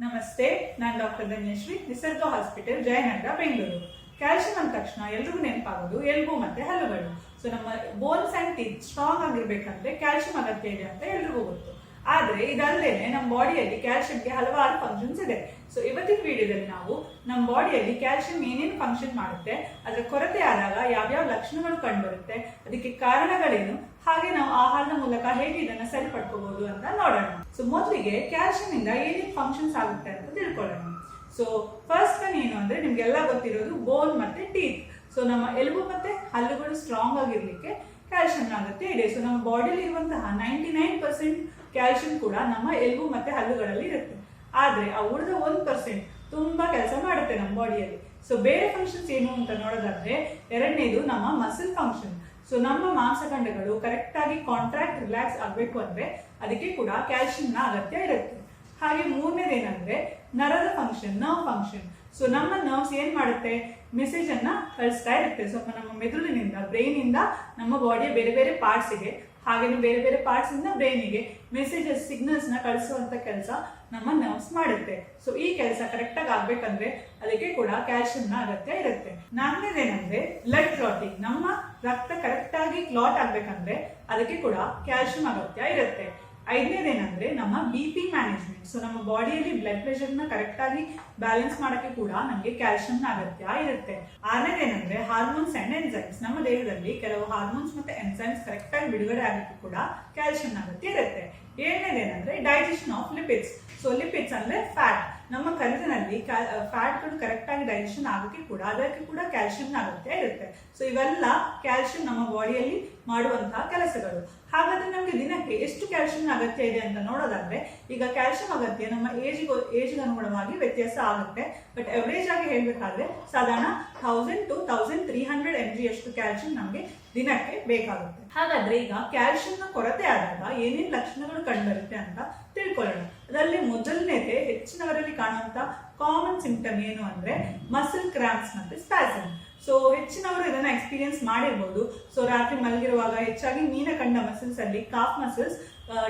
ನಮಸ್ತೆ, ನಾನು ಡಾಕ್ಟರ್ ಧನ್ಯಶ್ರೀ, ನಿಸರ್ಗ ಹಾಸ್ಪಿಟಲ್, ಜಯನಗರ, ಬೆಂಗಳೂರು. ಕ್ಯಾಲ್ಸಿಯಂ ಅಂದ ತಕ್ಷಣ ಎಲ್ರಿಗೂ ನೆನಪಾಗೋದು ಎಲ್ಬು ಮತ್ತೆ ಹಲ್ಲುಗಳು. ಸೊ ನಮ್ಮ ಬೋನ್ಸ್ ಅಂಡ್ ಟೀತ್ ಸ್ಟ್ರಾಂಗ್ ಆಗಿರ್ಬೇಕಂದ್ರೆ ಕ್ಯಾಲ್ಸಿಯಂ ಅಗತ್ಯ ಇದೆ ಅಂತ ಎಲ್ರಿಗೂ ಗೊತ್ತು. ಆದ್ರೆ ಇದಲ್ಲದೇನೆ ನಮ್ಮ ಬಾಡಿಯಲ್ಲಿ ಕ್ಯಾಲ್ಸಿಯಂಗೆ ಹಲವಾರು ಫಂಕ್ಷನ್ಸ್ ಇದೆ. ಸೊ ಇವತ್ತಿನ ವಿಡಿಯೋದಲ್ಲಿ ನಾವು ನಮ್ಮ ಬಾಡಿಯಲ್ಲಿ ಕ್ಯಾಲ್ಸಿಯಂ ಏನೇನು ಫಂಕ್ಷನ್ ಮಾಡುತ್ತೆ, ಅದರ ಕೊರತೆ ಆದಾಗ ಯಾವ್ಯಾವ ಲಕ್ಷಣಗಳು ಕಂಡುಬರುತ್ತೆ, ಅದಕ್ಕೆ ಕಾರಣಗಳೇನು, ಹಾಗೆ ನಾವು ಆಹಾರದ ಮೂಲಕ ಹೇಗೆ ಇದನ್ನ ಸರಿಪಡ್ಕೋಬಹುದು ಅಂತ ನೋಡೋಣ. ಸೊ ಮೊದಲಿಗೆ ಕ್ಯಾಲ್ಸಿಯಂ ಇಂದ ಏನೇನು ಫಂಕ್ಷನ್ಸ್ ಆಗುತ್ತೆ ಅಂತ ತಿಳ್ಕೊಳ್ಳೋಣ. ಸೊ ಫಸ್ಟ್ ಒನ್ ಏನು ಅಂದ್ರೆ ನಿಮ್ಗೆಲ್ಲ ಗೊತ್ತಿರೋದು ಬೋನ್ ಮತ್ತೆ ಟೀತ್. ಸೊ ನಮ್ಮ ಎಲುಬು ಮತ್ತೆ ಹಲ್ಲುಗಳು ಸ್ಟ್ರಾಂಗ್ ಆಗಿರ್ಲಿಕ್ಕೆ ಕ್ಯಾಲ್ಸಿಯಂ ಅಗತ್ಯ ಇದೆ. ಸೊ ನಮ್ಮ ಬಾಡಿಯಲ್ಲಿ ಇರುವಂತಹ 99% ಕ್ಯಾಲ್ಸಿಯಂ ಕೂಡ ನಮ್ಮ ಎಲುಬು ಮತ್ತೆ ಹಲ್ಲುಗಳಲ್ಲಿ ಇರುತ್ತೆ. ಆದ್ರೆ ಆ ಉಳಿದ 1% ತುಂಬಾ ಕೆಲಸ ಮಾಡುತ್ತೆ ನಮ್ಮ ಬಾಡಿಯಲ್ಲಿ. ಸೊ ಬೇರೆ ಫಂಕ್ಷನ್ಸ್ ಏನು ಅಂತ ನೋಡೋದಾದ್ರೆ, ಎರಡನೇದು ನಮ್ಮ ಮಸಲ್ ಫಂಕ್ಷನ್. ಸೊ ನಮ್ಮ ಮಾಂಸಖಂಡಗಳು ಕರೆಕ್ಟ್ ಆಗಿ ಕಾಂಟ್ರಾಕ್ಟ್ ರಿಲ್ಯಾಕ್ಸ್ ಆಗ್ಬೇಕು ಅಂದ್ರೆ ಅದಕ್ಕೆ ಕೂಡ ಕ್ಯಾಲ್ಸಿಯಂನ ಅಗತ್ಯ ಇರುತ್ತೆ. ಹಾಗೆ ಮೂರನೇದೇನಂದ್ರೆ ನರದ ಫಂಕ್ಷನ್, ನರ್ವ್ ಫಂಕ್ಷನ್. ಸೊ ನಮ್ಮ ನರ್ವ್ಸ್ ಏನ್ ಮಾಡುತ್ತೆ, ಮೆಸೇಜ್ ಅನ್ನ ಕಳಿಸ್ತಾ ಇರುತ್ತೆ. ಸೊ ನಮ್ಮ ಮೆದುಳಿನಿಂದ, ಬ್ರೈನ್ ಇಂದ ನಮ್ಮ ಬಾಡಿಯ ಬೇರೆ ಬೇರೆ ಪಾರ್ಟ್ಸ್ಗೆ, ಹಾಗೆ ಬೇರೆ ಬೇರೆ ಪಾರ್ಟ್ಸ್ ಇಂದ ಬ್ರೈನಿಗೆ ಮೆಸೇಜಸ್, ಸಿಗ್ನಲ್ಸ್ ನ ಕಳಿಸುವಂತ ಕೆಲಸ ನಮ್ಮ ನರ್ವ್ಸ್ ಮಾಡುತ್ತೆ. ಸೊ ಈ ಕೆಲಸ ಕರೆಕ್ಟ್ ಆಗಿ ಆಗ್ಬೇಕಂದ್ರೆ ಅದಕ್ಕೆ ಕೂಡ ಕ್ಯಾಲ್ಸಿಯಂನ ಅಗತ್ಯ ಇರುತ್ತೆ. ನಾಲ್ಕನೇದೇನಂದ್ರೆ ಬ್ಲಡ್ ಕ್ಲಾಟಿಂಗ್. ನಮ್ಮ ರಕ್ತ ಕರೆಕ್ಟ್ ಆಗಿ ಕ್ಲಾಟ್ ಆಗ್ಬೇಕಂದ್ರೆ ಅದಕ್ಕೆ ಕೂಡ ಕ್ಯಾಲ್ಸಿಯಂ ಅಗತ್ಯ ಇರುತ್ತೆ. ಐದನೇದೇನಂದ್ರೆ ನಮ್ಮ BP ಮ್ಯಾನೇಜ್ಮೆಂಟ್. ಸೊ ನಮ್ಮ ಬಾಡಿಯಲ್ಲಿ ಬ್ಲಡ್ ಪ್ರೆಷರ್ ನ ಕರೆಕ್ಟ್ ಆಗಿ ಬ್ಯಾಲೆನ್ಸ್ ಮಾಡಕ್ಕೆ ಕೂಡ ನಮಗೆ ಕ್ಯಾಲ್ಸಿಯಂ ಅಗತ್ಯ ಇರುತ್ತೆ. ಆರನೇದೇನಂದ್ರೆ ಹಾರ್ಮೋನ್ಸ್ ಅಂಡ್ ಎನ್ಸೈಮ್ಸ್. ನಮ್ಮ ದೇಹದಲ್ಲಿ ಕೆಲವು ಹಾರ್ಮೋನ್ಸ್ ಮತ್ತೆ ಎನ್ಸೈಮ್ಸ್ ಕರೆಕ್ಟ್ ಆಗಿ ಬಿಡುಗಡೆ ಆಗಕ್ಕೆ ಕೂಡ ಕ್ಯಾಲ್ಸಿಯಂ ಅಗತ್ಯ ಇರುತ್ತೆ. ಏಳನೇದೇನಂದ್ರೆ digestion of lipids. So lipids ಅಂದ್ರೆ ಫ್ಯಾಟ್. ನಮ್ಮ ಕರುಳಿನಲ್ಲಿ ಫ್ಯಾಟ್ಗಳು ಕರೆಕ್ಟ್ ಆಗಿ ಡೈಜೆಷನ್ ಆಗೋಕೆ ಕೂಡ ಅದಕ್ಕೆ ಕೂಡ ಕ್ಯಾಲ್ಸಿಯಂ ಅಗತ್ಯ ಇರುತ್ತೆ. ಸೊ ಇವೆಲ್ಲ ಕ್ಯಾಲ್ಸಿಯಂ ನಮ್ಮ ಬಾಡಿಯಲ್ಲಿ ಮಾಡುವಂತಹ ಕೆಲಸಗಳು. ಹಾಗಾದ್ರೆ ನಮಗೆ ದಿನಕ್ಕೆ ಎಷ್ಟು ಕ್ಯಾಲ್ಸಿಯಂ ಅಗತ್ಯ ಇದೆ ಅಂತ ನೋಡೋದಾದ್ರೆ, ಈಗ ಕ್ಯಾಲ್ಸಿಯಂ ಅಗತ್ಯ ನಮ್ಮ ಏಜ್ಗೆ ಅನುಗುಣವಾಗಿ ವ್ಯತ್ಯಾಸ ಆಗುತ್ತೆ. ಬಟ್ ಎವರೇಜ್ ಆಗಿ ಹೇಳ್ಬೇಕಾದ್ರೆ ಸಾಧಾರಣ 1000 to 1300 mg ಅಷ್ಟು ಕ್ಯಾಲ್ಸಿಯಂ ನಮಗೆ ದಿನಕ್ಕೆ ಬೇಕಾಗುತ್ತೆ. ಹಾಗಾದ್ರೆ ಈಗ ಕ್ಯಾಲ್ಸಿಯಂನ ಕೊರತೆ ಆದಾಗ ಏನೇನು ಲಕ್ಷಣಗಳು ಕಂಡುಬರುತ್ತೆ ಅಂತ ತಿಳ್ಕೊಳ್ಳೋಣ. ಅದರಲ್ಲಿ ಮೊದಲನೇದೇ ಹೆಚ್ಚಿನವರಲ್ಲಿ ಕಾಣುವಂತ ಕಾಮನ್ ಸಿಂಪ್ಟಮ್ ಏನು ಅಂದ್ರೆ ಮಸಲ್ ಕ್ರಾಂಪ್ಸ್ ಮತ್ತೆ ಸ್ಪ್ಯಾಸಮ್. ಸೊ ಹೆಚ್ಚಿನವರು ಇದನ್ನ ಎಕ್ಸ್ಪೀರಿಯನ್ಸ್ ಮಾಡಿರ್ಬೋದು. ಸೊ ರಾತ್ರಿ ಮಲಗಿರುವಾಗ ಹೆಚ್ಚಾಗಿ ಮೀನಖಂಡ ಮಸಲ್ಸ್ ಅಲ್ಲಿ ಕಾಫ್ ಮಸಲ್ಸ್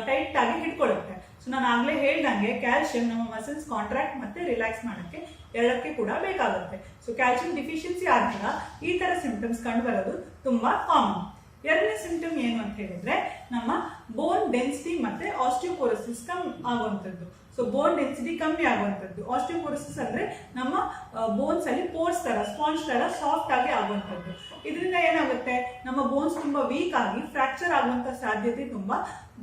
ಟೈಟ್ ಆಗಿ ಹಿಡ್ಕೊಳ್ಳುತ್ತೆ. ಸೊ ನಾನು ಆಗ್ಲೇ ಹೇಳ್ದಂಗೆ ಕ್ಯಾಲ್ಸಿಯಂ ನಮ್ಮ ಮಸಲ್ಸ್ ಕಾಂಟ್ರಾಕ್ಟ್ ಮತ್ತೆ ರಿಲ್ಯಾಕ್ಸ್ ಮಾಡಕ್ಕೆ ಎರಡಕ್ಕೆ ಕೂಡ ಬೇಕಾಗುತ್ತೆ. ಸೊ ಕ್ಯಾಲ್ಸಿಯಂ ಡಿಫಿಷಿಯನ್ಸಿ ಆದಾಗ ಈ ತರ ಸಿಂಪ್ಟಮ್ಸ್ ಕಂಡು ಬರೋದು ತುಂಬಾ ಕಾಮನ್. ಎರಡನೇ ಸಿಂಪ್ಟಮ್ ಏನು ಅಂತ ಹೇಳಿದ್ರೆ ನಮ್ಮ ಬೋನ್ ಡೆನ್ಸಿಟಿ ಮತ್ತೆ ಆಸ್ಟಿಯೋಪೋರೋಸಿಸ್ ಕಮ್ಮಿ ಆಗುವಂಥದ್ದು. ಸೊ ಬೋನ್ ಡೆನ್ಸಿಟಿ ಕಮ್ಮಿ ಆಗುವಂಥದ್ದು. ಆಸ್ಟಿಯೋಪೋರೋಸಿಸ್ ಅಂದ್ರೆ ನಮ್ಮ ಬೋನ್ಸ್ ಅಲ್ಲಿ ಪೋರ್ಸ್ ತರ, ಸ್ಪಾಂಜ್ ತರ ಸಾಫ್ಟ್ ಆಗಿ ಆಗುವಂಥದ್ದು. ಇದರಿಂದ ಏನಾಗುತ್ತೆ, ನಮ್ಮ ಬೋನ್ಸ್ ತುಂಬಾ ವೀಕ್ ಆಗಿ ಫ್ರಾಕ್ಚರ್ ಆಗುವಂತ ಸಾಧ್ಯತೆ ತುಂಬಾ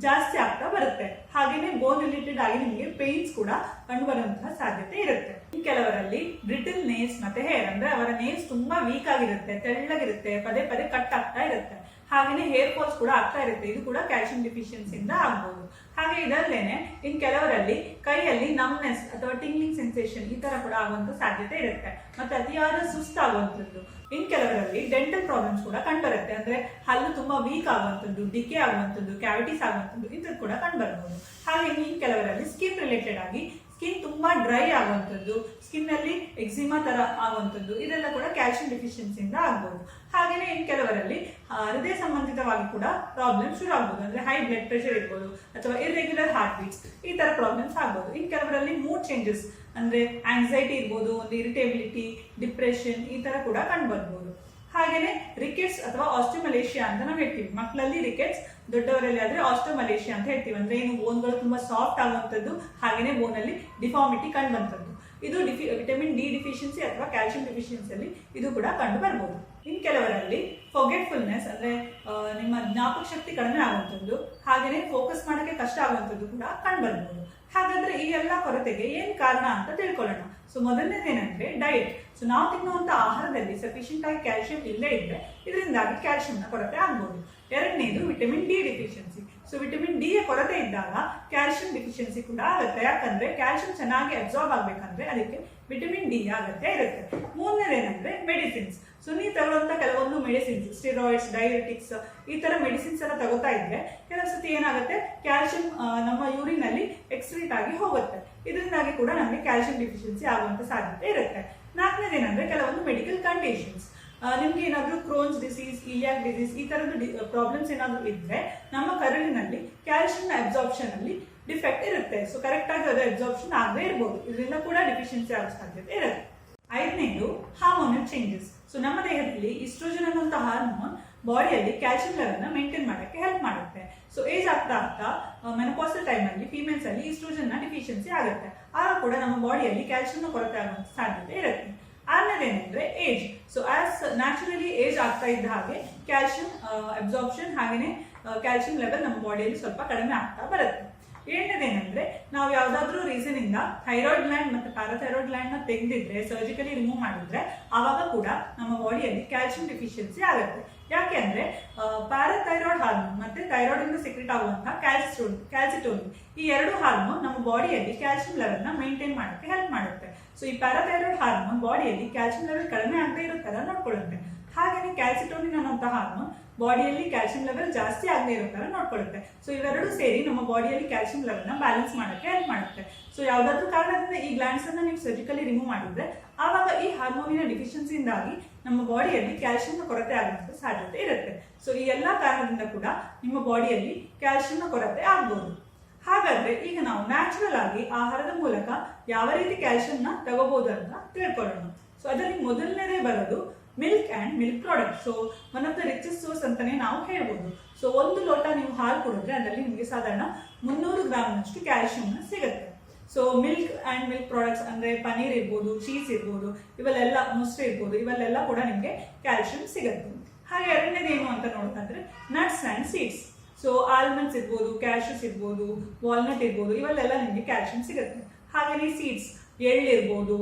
ಜಾಸ್ತಿ ಆಗ್ತಾ ಬರುತ್ತೆ. ಹಾಗೇನೆ ಬೋನ್ ರಿಲೇಟೆಡ್ ಆಗಿ ನಿಮಗೆ ಪೇನ್ಸ್ ಕೂಡ ಕಂಡು ಬರುವಂತಹ ಸಾಧ್ಯತೆ ಇರುತ್ತೆ. ಕೆಲವರಲ್ಲಿ ಬ್ರಿಟಲ್ ನೇಲ್ಸ್ ಮತ್ತೆ ಹೇರ್, ಅಂದ್ರೆ ಅವರ ನೇಲ್ಸ್ ತುಂಬಾ ವೀಕ್ ಆಗಿರುತ್ತೆ, ತೆಳ್ಳಗಿರುತ್ತೆ, ಪದೇ ಪದೇ ಕಟ್ ಆಗ್ತಾ ಇರುತ್ತೆ. ಹಾಗೇನೆ ಹೇರ್ ಫಾಲ್ಸ್ ಕೂಡ ಆಗ್ತಾ ಇರುತ್ತೆ. ಇದು ಕೂಡ ಕ್ಯಾಲ್ಸಿಯಂ ಡಿಫಿಷಿಯನ್ಸಿಯಿಂದ ಆಗ್ಬಹುದು. ಹಾಗೆ ಇದಲ್ಲೇನೆ ಇನ್ ಕೆಲವರಲ್ಲಿ ಕೈಯಲ್ಲಿ ನಮ್ನೆಸ್ ಅಥವಾ ಟಿಂಗ್ಲಿಂಗ್ ಸೆನ್ಸೇಷನ್ ಈ ತರ ಕೂಡ ಆಗುವಂತ ಸಾಧ್ಯತೆ ಇರುತ್ತೆ. ಮತ್ತೆ ಅತಿಯಾದ ಸುಸ್ತಾಗುವಂಥದ್ದು. ಇನ್ ಕೆಲವರಲ್ಲಿ ಡೆಂಟಲ್ ಪ್ರಾಬ್ಲಮ್ಸ್ ಕೂಡ ಕಂಡುಬರುತ್ತೆ. ಅಂದ್ರೆ ಹಲ್ಲು ತುಂಬಾ ವೀಕ್ ಆಗುವಂಥದ್ದು, ಡಿಕೆ ಆಗುವಂಥದ್ದು, ಕ್ಯಾವಿಟೀಸ್ ಆಗುವಂಥದ್ದು ಇಂಥದ್ದು ಕೂಡ ಕಂಡುಬರಬಹುದು. ಹಾಗೆ ಇನ್ ಕೆಲವರಲ್ಲಿ ಸ್ಕಿನ್ ರಿಲೇಟೆಡ್ ಆಗಿ ಸ್ಕಿನ್ ತುಂಬಾ ಡ್ರೈ ಆಗುವಂಥದ್ದು, ಸ್ಕಿನ್ ಅಲ್ಲಿ ಎಕ್ಸಿಮಾ ತರ ಆಗುವಂಥದ್ದು, ಇದೆಲ್ಲ ಕೂಡ ಕ್ಯಾಲ್ಸಿಯಂ ಡಿಫಿಷಿಯನ್ಸಿಯಿಂದ ಆಗ್ಬಹುದು. ಹಾಗೇನೆ ಇನ್ ಕೆಲವರಲ್ಲಿ ಹೃದಯ ಸಂಬಂಧಿತವಾಗಿ ಕೂಡ ಪ್ರಾಬ್ಲಮ್ ಶುರು ಆಗ್ಬಹುದು. ಅಂದ್ರೆ ಹೈ ಬ್ಲಡ್ ಪ್ರೆಷರ್ ಇರ್ಬೋದು ಅಥವಾ ಇರ್ರೆಗ್ಯುಲರ್ ಹಾರ್ಟ್ ಬೀಟ್ಸ್ ಈ ತರ ಪ್ರಾಬ್ಲಮ್ಸ್ ಆಗ್ಬಹುದು. ಇನ್ ಕೆಲವರಲ್ಲಿ ಮೂಡ್ ಚೇಂಜಸ್ ಅಂದ್ರೆ ಆಂಗ್ಸೈಟಿ ಇರ್ಬೋದು, ಒಂದು ಇರಿಟೇಬಿಲಿಟಿ, ಡಿಪ್ರೆಷನ್ ಈ ತರ ಕೂಡ ಕಂಡು ಬರ್ಬೋದು. ಹಾಗೇನೆ ರಿಕೆಟ್ಸ್ ಅಥವಾ ಆಸ್ಟಿಯೋಮಲೇಷಿಯಾ ಅಂತ ನಾವು ಹೇಳ್ತೀವಿ. ಮಕ್ಕಳಲ್ಲಿ ರಿಕೆಟ್ಸ್, ದೊಡ್ಡವರಲ್ಲಿ ಆದ್ರೆ ಆಸ್ಟಿಯೋಮಲೇಷಿಯಾ ಅಂತ ಹೇಳ್ತೀವಿ. ಅಂದ್ರೆ ಏನು ಬೋನ್ಗಳು ತುಂಬಾ ಸಾಫ್ಟ್ ಆಗುವಂಥದ್ದು, ಹಾಗೇನೆ ಬೋನ್ ಅಲ್ಲಿ ಡಿಫಾರ್ಮಿಟಿ ಕಂಡು ಬಂತದ್ದು. ಇದು ವಿಟಮಿನ್ ಡಿ ಡಿಫಿಷಿಯನ್ಸಿ ಅಥವಾ ಕ್ಯಾಲ್ಸಿಯಂ ಡಿಫಿಷಿಯನ್ಸಿಯಲ್ಲಿ ಇದು ಕೂಡ ಕಂಡು ಬರ್ಬೋದು. ಇನ್ ಕೆಲವರಲ್ಲಿ ಫೊರ್ಗೆಟ್ಫುಲ್ನೆಸ್ ಅಂದ್ರೆ ನಿಮ್ಮ ಜ್ಞಾಪಕ ಶಕ್ತಿ ಕಡಿಮೆ ಆಗುವಂಥದ್ದು, ಹಾಗೇನೆ ಫೋಕಸ್ ಮಾಡಕ್ಕೆ ಕಷ್ಟ ಆಗುವಂಥದ್ದು ಕೂಡ ಕಂಡು ಬರ್ಬೋದು. ಹಾಗಾದ್ರೆ ಈ ಎಲ್ಲ ಕೊರತೆಗೆ ಏನ್ ಕಾರಣ ಅಂತ ತಿಳ್ಕೊಳ್ಳೋಣ. So ಮೊದಲನೇದೇನಂದ್ರೆ diet. ಸೊ ನಾವು ತಿನ್ನುವಂತ ಆಹಾರದಲ್ಲಿ ಸಫಿಷಿಯಂಟ್ ಆಗಿ ಕ್ಯಾಲ್ಸಿಯಂ ಇಲ್ಲೇ ಇದ್ರೆ ಇದರಿಂದಾಗಿ ಕ್ಯಾಲ್ಸಿಯಂನ ಕೊರತೆ ಆಗ್ಬಹುದು. ಎರಡನೇದು vitamin D deficiency. So vitamin D ಯ ಕೊರತೆ ಇದ್ದಾಗ ಕ್ಯಾಲ್ಸಿಯಂ ಡಿಫಿಷಿಯನ್ಸಿ ಕೂಡ ಆಗುತ್ತೆ. ಯಾಕಂದ್ರೆ ಕ್ಯಾಲ್ಸಿಯಂ ಚೆನ್ನಾಗಿ ಅಬ್ಸಾರ್ಬ್ ಆಗ್ಬೇಕಂದ್ರೆ ಅದಕ್ಕೆ ವಿಟಮಿನ್ ಡಿ ಅಗತ್ಯ ಇರುತ್ತೆ. ಮೂರನೇದೇನಂದ್ರೆ ಮೆಡಿಸಿನ್ಸ್. ಸೊ ನೀವು ತಗೊಳ್ಳುವಂತ ಕೆಲವೊಂದು ಮೆಡಿಸಿನ್ಸ್, ಸ್ಟಿರಾಯ್ಡ್ಸ್, ಡೈರೆಟಿಕ್ಸ್ ಈ ತರ ಮೆಡಿಸಿನ್ಸ್ ಎಲ್ಲ ತಗೋತಾ ಇದ್ರೆ ಕೆಲವು ಸತಿ ಏನಾಗುತ್ತೆ, ಕ್ಯಾಲ್ಸಿಯಂ ನಮ್ಮ ಯೂರಿನ್ ಅಲ್ಲಿ ಎಕ್ಸ್ಕ್ರೀಟ್ ಆಗಿ ಹೋಗುತ್ತೆ. ಇದರಿಂದಾಗಿ ಕೂಡ ನಮಗೆ ಕ್ಯಾಲ್ಸಿಯಂ ಡಿಫಿಷಿಯನ್ಸಿ ಆಗುವಂತ ಸಾಧ್ಯತೆ ಇರುತ್ತೆ. ನಾಲ್ಕನೇದೇನಂದ್ರೆ ಕೆಲವೊಂದು ಮೆಡಿಕಲ್ ಕಂಡೀಷನ್ಸ್. ನಿಮ್ಗೆ ಏನಾದ್ರೂ ಕ್ರೋನ್ಸ್ ಡಿಸೀಸ್, ಇಲಿಯಾಕ್ ಡಿಸೀಸ್ ಈ ತರದ ಪ್ರಾಬ್ಲಮ್ಸ್ ಏನಾದ್ರು ಇದ್ರೆ ನಮ್ಮ ಕರುಳಿನಲ್ಲಿ ಕ್ಯಾಲ್ಸಿಯಂ ಅಬ್ಸಾರ್ಪ್ಷನ್ ಅಲ್ಲಿ ಡಿಫೆಕ್ಟ್ ಇರುತ್ತೆ. ಸೊ ಕರೆಕ್ಟ್ ಆಗಿ ಅದು ಅಬ್ಸಾರ್ಪ್ಷನ್ ಆಗದೆ ಇರಬಹುದು, ಇದರಿಂದ ಕೂಡ ಡಿಫಿಷಿಯನ್ಸಿ ಆಗೋ ಸಾಧ್ಯತೆ ಇರುತ್ತೆ. ಐದನೇದು ಹಾರ್ಮೋನಲ್ ಚೇಂಜಸ್. ಸೊ ನಮ್ಮ ದೇಹದಲ್ಲಿ ಈಸ್ಟ್ರೋಜನ್ ಅನ್ನುವಂತಹ ಹಾರ್ಮೋನ್ ಬಾಡಿಯಲ್ಲಿ ಕ್ಯಾಲ್ಸಿಯಂ ಲೆವೆಲ್ ನ ಮೇಂಟೈನ್ ಮಾಡಕ್ಕೆ ಹೆಲ್ಪ್ ಮಾಡುತ್ತೆ. ಸೊ ಏಜ್ ಆಗ್ತಾ ಆಗ್ತಾ ಮೆನೋಪಾಸಲ್ ಟೈಮ್ ಅಲ್ಲಿ ಫೀಮೇಲ್ಸ್ ಅಲ್ಲಿ ಈಸ್ಟ್ರೋಜನ್ ನ ಡಿಫಿಷಿಯನ್ಸಿ ಆಗುತ್ತೆ, ಆಗ ಕೂಡ ನಮ್ಮ ಬಾಡಿಯಲ್ಲಿ ಕ್ಯಾಲ್ಸಿಯಂ ಕೊರತೆ ಆಗುವಂತ ಸಾಧ್ಯತೆ ಇರುತ್ತೆ. ಆರನೇದೇನೆಂದ್ರೆ age. So as naturally age ಆಗ್ತಾ ಇದ್ದ ಹಾಗೆ ಕ್ಯಾಲ್ಸಿಯಂ ಅಬ್ಸಾರ್ಪ್ಷನ್ ಹಾಗೇನೆ ಕ್ಯಾಲ್ಸಿಯಂ ಲೆವೆಲ್ ನಮ್ಮ ಬಾಡಿಯಲ್ಲಿ ಸ್ವಲ್ಪ ಕಡಿಮೆ ಆಗ್ತಾ ಬರುತ್ತೆ. ಏಳನೇದೇನೆಂದ್ರೆ ನಾವು ಯಾವ್ದಾದ್ರು ರೀಸನ್ ಇಂದ ಥೈರಾಯ್ಡ್ ಗ್ಲ್ಯಾಂಡ್ ಮತ್ತೆ ಪ್ಯಾರಾಥೈರಾಯ್ಡ್ ಗ್ಲ್ಯಾಂಡ್ ನ ತೆಗೆದಿದ್ರೆ, ಸರ್ಜಿಕಲಿ ರಿಮೂವ್ ಮಾಡಿದ್ರೆ, ಆವಾಗ ಕೂಡ ನಮ್ಮ ಬಾಡಿಯಲ್ಲಿ ಕ್ಯಾಲ್ಸಿಯಂ ಡಿಫಿಷಿಯನ್ಸಿ ಆಗುತ್ತೆ. ಯಾಕೆ ಅಂದ್ರೆ ಪ್ಯಾರಾಥೈರಾಯ್ಡ್ ಹಾರ್ಮೋನ್ ಮತ್ತೆ ಥೈರಾಯ್ಡ್ ಇಂದ ಸೆಕ್ರೆಟ್ ಆಗುವಂತಹ ಕ್ಯಾಲ್ಸಿಟೋನಿನ್, ಈ ಎರಡು ಹಾರ್ಮೋನ್ ನಮ್ಮ ಬಾಡಿಯಲ್ಲಿ ಕ್ಯಾಲ್ಸಿಯಂ ಲೆವೆಲ್ ನ ಮೇಂಟೈನ್ ಮಾಡಕ್ಕೆ ಹೆಲ್ಪ್ ಮಾಡುತ್ತೆ. ಸೊ ಈ ಪ್ಯಾರಾಥೈರಾಯ್ಡ್ ಹಾರ್ಮೋನ್ ಬಾಡಿಯಲ್ಲಿ ಕ್ಯಾಲ್ಸಿಯಂ ಲೆವೆಲ್ ಕಡಿಮೆ ಆಗದೆ ಇರೋ ತರ ನೋಡ್ಕೊಳ್ಳುತ್ತೆ. ಹಾಗೆಯೇ ಕ್ಯಾಲ್ಸಿಟೋನಿನ್ ಅನ್ನುವಂತಹ ಹಾರ್ಮೋನ್ ಬಾಡಿಯಲ್ಲಿ ಕ್ಯಾಲ್ಸಿಯಂ ಲೆವೆಲ್ ಜಾಸ್ತಿ ಆಗದೆ ಇರೋ ತರ ನೋಡ್ಕೊಳ್ಳುತ್ತೆ. ಸೊ ಇವೆರಡು ಸೇರಿ ನಮ್ಮ ಬಾಡಿಯಲ್ಲಿ ಕ್ಯಾಲ್ಸಿಯಂ ಲೆವೆಲ್ ನ ಬ್ಯಾಲೆನ್ಸ್ ಮಾಡಕ್ಕೆ ಹೆಲ್ಪ್ ಮಾಡುತ್ತೆ. ಸೊ ಯಾವ್ದಾದ್ರು ಕಾರಣದಿಂದ ಈ ಗ್ಲ್ಯಾಂಡ್ಸ್ ಅನ್ನ ನೀವು ಸರ್ಜಿಕಲಿ ರಿಮೂವ್ ಮಾಡಿದ್ರೆ, ಆವಾಗ ಈ ಹಾರ್ಮೋನಿನ ಡಿಫಿಷಿಯನ್ಸಿಯಿಂದಾಗಿ ನಮ್ಮ ಬಾಡಿಯಲ್ಲಿ ಕ್ಯಾಲ್ಸಿಯಂ ಕೊರತೆ ಆಗುವಂತ ಸಾಧ್ಯತೆ ಇರುತ್ತೆ. ಸೊ ಈ ಎಲ್ಲಾ ಕಾರಣದಿಂದ ಕೂಡ ನಿಮ್ಮ ಬಾಡಿಯಲ್ಲಿ ಕ್ಯಾಲ್ಸಿಯಂ ಕೊರತೆ ಆಗ್ಬಹುದು. ಹಾಗಾದ್ರೆ ಈಗ ನಾವು ನ್ಯಾಚುರಲ್ ಆಗಿ ಆಹಾರದ ಮೂಲಕ ಯಾವ ರೀತಿ ಕ್ಯಾಲ್ಸಿಯಂ ನ ತಗೋಬಹುದು ಅಂತ ತಿಳ್ಕೊಳ್ಳೋಣ. ಸೊ ಅದರಲ್ಲಿ ಮೊದಲನೇದೇ ಬರೋದು milk and milk product. So one of the richest source ಅಂತಾನೆ ನಾವು ಹೇಳ್ಬೋದು. ಸೊ ಒಂದು ಲೋಟ ನೀವು ಹಾಲು ಕುಡಿದ್ರೆ ಅದರಲ್ಲಿ ನಿಮಗೆ ಸಾಧಾರಣ 300 ಗ್ರಾಮ್ನಷ್ಟು ಕ್ಯಾಲ್ಸಿಯಂ ಸಿಗುತ್ತೆ. So milk and milk products ಅಂದ್ರೆ ಪನೀರ್ ಇರ್ಬೋದು, ಚೀಸ್ ಇರ್ಬೋದು, ಇವೆಲ್ಲ ಮೊಸರು ಇರ್ಬೋದು, ಇವೆಲ್ಲ ಕೂಡ ನಿಮಗೆ ಕ್ಯಾಲ್ಸಿಯಂ ಸಿಗುತ್ತೆ. ಹಾಗೆ ಎರಡನೇದು ಏನು ಅಂತ ನೋಡೋದಾದ್ರೆ nuts and seeds. So almonds ಇರ್ಬೋದು, ಕ್ಯಾಶ್ಯೂಸ್ ಇರ್ಬೋದು, ವಾಲ್ನಟ್ ಇರ್ಬೋದು, ಇವೆಲ್ಲ ನಿಮಗೆ ಕ್ಯಾಲ್ಸಿಯಂ ಸಿಗುತ್ತೆ. ಹಾಗೆಯೇ ಸೀಡ್ಸ್, ಎಳ್ಳಿರ್ಬೋದು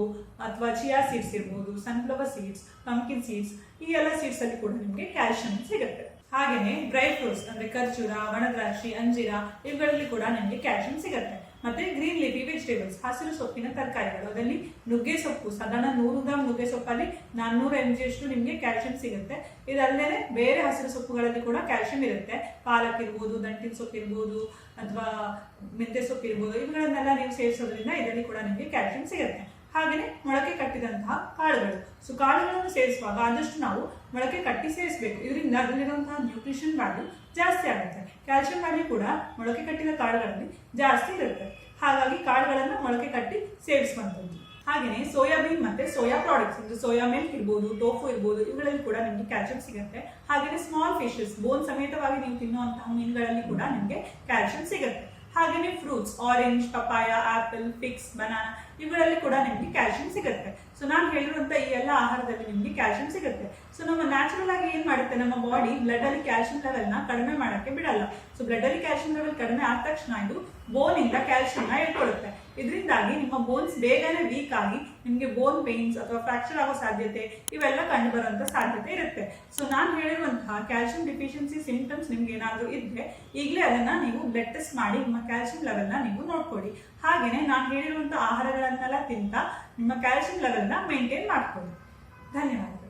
ಅಥವಾ ಚಿಯಾ ಸೀಡ್ಸ್ ಇರ್ಬೋದು, ಸನ್ಫ್ಲವರ್ ಸೀಡ್ಸ್, ಪಂಪ್ಕಿನ್ ಸೀಡ್ಸ್, ಈ ಎಲ್ಲ ಸೀಡ್ಸ್ ಅಲ್ಲಿ ಕೂಡ ನಿಮಗೆ ಕ್ಯಾಲ್ಸಿಯಂ ಸಿಗುತ್ತೆ. ಹಾಗೆಯೇ ಡ್ರೈ ಫ್ರೂಟ್ಸ್ ಅಂದ್ರೆ ಖರ್ಜೂರ, ಒಣದ್ರಾಕ್ಷಿ, ಅಂಜೀರ, ಇವುಗಳಲ್ಲಿ ಕೂಡ ನಿಮಗೆ ಕ್ಯಾಲ್ಸಿಯಂ ಸಿಗುತ್ತೆ. ಮತ್ತೆ ಗ್ರೀನ್ ಲೀಫಿ ವೆಜಿಟೇಬಲ್ಸ್, ಹಸಿರು ಸೊಪ್ಪಿನ ತರಕಾರಿಗಳು, ಅದರಲ್ಲಿ ನುಗ್ಗೆ ಸೊಪ್ಪು, ಸಾಧಾರಣ 100 ಗ್ರಾಮ್ ನುಗ್ಗೆ ಸೊಪ್ಪಲ್ಲಿ 400 mg ಅಷ್ಟು ನಿಮಗೆ ಕ್ಯಾಲ್ಸಿಯಂ ಸಿಗುತ್ತೆ. ಇದಲ್ಲದೆ ಬೇರೆ ಹಸಿರು ಸೊಪ್ಪುಗಳಲ್ಲಿ ಕೂಡ ಕ್ಯಾಲ್ಸಿಯಂ ಇರುತ್ತೆ. ಪಾಲಕ್ ಇರ್ಬೋದು, ದಂಟಿನ ಸೊಪ್ಪು ಇರ್ಬೋದು, ಅಥವಾ ಮೆಂತ್ಯ ಸೊಪ್ಪು ಇರ್ಬೋದು, ಇವುಗಳನ್ನೆಲ್ಲ ನೀವು ಸೇರಿಸೋದ್ರಿಂದ ಇದರಲ್ಲಿ ಕೂಡ ನಿಮಗೆ ಕ್ಯಾಲ್ಸಿಯಂ ಸಿಗುತ್ತೆ. ಹಾಗೆಯೇ ಮೊಳಕೆ ಕಟ್ಟಿದಂತಹ ಕಾಳುಗಳು. ಸೊ ಕಾಳುಗಳನ್ನು ಸೇರಿಸುವಾಗ ಆದಷ್ಟು ನಾವು ಮೊಳಕೆ ಕಟ್ಟಿ ಸೇರಿಸಬೇಕು, ಇದರಿಂದ ಅದರಲ್ಲಿರುವಂತಹ ನ್ಯೂಟ್ರಿಷನ್ ವ್ಯಾಲ್ಯೂ ಜಾಸ್ತಿ ಆಗುತ್ತೆ. ಕ್ಯಾಲ್ಸಿಯಂ ವ್ಯಾಲ್ಯೂ ಕೂಡ ಮೊಳಕೆ ಕಟ್ಟಿದ ಕಾಳುಗಳಲ್ಲಿ ಜಾಸ್ತಿ ಇರುತ್ತೆ. ಹಾಗಾಗಿ ಕಾಳುಗಳನ್ನು ಮೊಳಕೆ ಕಟ್ಟಿ ಸೇರಿಸುವಂಥದ್ದು. ಹಾಗೆಯೇ ಸೋಯಾಬೀನ್ ಮತ್ತೆ ಸೋಯಾ ಪ್ರಾಡಕ್ಟ್ಸ್ ಅಂದ್ರೆ ಸೋಯಾ ಮಿಲ್ಕ್ ಇರ್ಬೋದು, ಟೋಫು ಇರ್ಬೋದು, ಇವುಗಳಲ್ಲಿ ಕೂಡ ನಿಮಗೆ ಕ್ಯಾಲ್ಸಿಯಂ ಸಿಗುತ್ತೆ. ಹಾಗೆಯೇ ಸ್ಮಾಲ್ ಫಿಶಸ್, ಬೋನ್ ಸಮೇತವಾಗಿ ನೀವು ತಿನ್ನುವಂತಹ ಮೀನುಗಳಲ್ಲಿ ಕೂಡ ನಿಮಗೆ ಕ್ಯಾಲ್ಸಿಯಂ ಸಿಗುತ್ತೆ. ಹಾಗೆಯೇ fruits, orange, papaya, apple, fix, banana, ಇವುಗಳಲ್ಲಿ ಕೂಡ ನಿಮಗೆ ಕ್ಯಾಲ್ಸಿಯಂ ಸಿಗುತ್ತೆ. ಸೊ ನಾನು ಹೇಳಿರುವಂತ ಈ ಎಲ್ಲ ಆಹಾರದಲ್ಲಿ ನಿಮಗೆ ಕ್ಯಾಲ್ಸಿಯಂ ಸಿಗುತ್ತೆ. ಸೊ ನಮ್ಮ ನ್ಯಾಚುರಲ್ ಆಗಿ ಏನ್ ಮಾಡುತ್ತೆ, ನಮ್ಮ ಬಾಡಿ ಬ್ಲಡ್ ಅಲ್ಲಿ ಕ್ಯಾಲ್ಸಿಯಂ ಲೆವೆಲ್ ನ ಕಡಿಮೆ ಮಾಡಕ್ಕೆ ಬಿಡಲ್ಲ. ಸೊ ಬ್ಲಡ್ ಅಲ್ಲಿ ಕ್ಯಾಲ್ಸಿಯಂ ಲೆವೆಲ್ ಕಡಿಮೆ ಆದ ತಕ್ಷಣ ಇದು ಬೋನ್ ಇಂದ ಕ್ಯಾಲ್ಸಿಯಂ ನ ಇಟ್ಕೊಳ್ಳುತ್ತೆ. ಇದರಿಂದಾಗಿ ನಿಮ್ಮ ಬೋನ್ಸ್ ಬೇಗನೆ ವೀಕ್ ಆಗಿ ನಿಮಗೆ ಬೋನ್ ಪೇನ್ಸ್ ಅಥವಾ ಫ್ರಾಕ್ಚರ್ ಆಗೋ ಸಾಧ್ಯತೆ ಇವೆಲ್ಲ ಕಂಡು ಬರುವಂತ ಸಾಧ್ಯತೆ ಇರುತ್ತೆ. ಸೊ ನಾನು ಹೇಳಿರುವಂತಹ ಕ್ಯಾಲ್ಸಿಯಂ ಡಿಫಿಷಿಯನ್ಸಿ ಸಿಂಪ್ಟಮ್ಸ್ ನಿಮ್ಗೆ ಏನಾದರೂ ಇದ್ರೆ ಈಗಲೇ ಅದನ್ನ ನೀವು ಬ್ಲಡ್ ಟೆಸ್ಟ್ ಮಾಡಿ ನಿಮ್ಮ ಕ್ಯಾಲ್ಸಿಯಂ ಲೆವೆಲ್ ನ ನೀವು ನೋಡ್ಕೊಳ್ಳಿ. ಹಾಗೇನೆ ನಾನು ಹೇಳಿರುವಂತಹ ಆಹಾರಗಳನ್ನೆಲ್ಲ ತಿಂತ ನಿಮ್ಮ ಕ್ಯಾಲ್ಸಿಯಂ ಲೆವೆಲ್ ನ ಮೇಂಟೈನ್ ಮಾಡ್ಕೊಳ್ಳಿ. ಧನ್ಯವಾದ.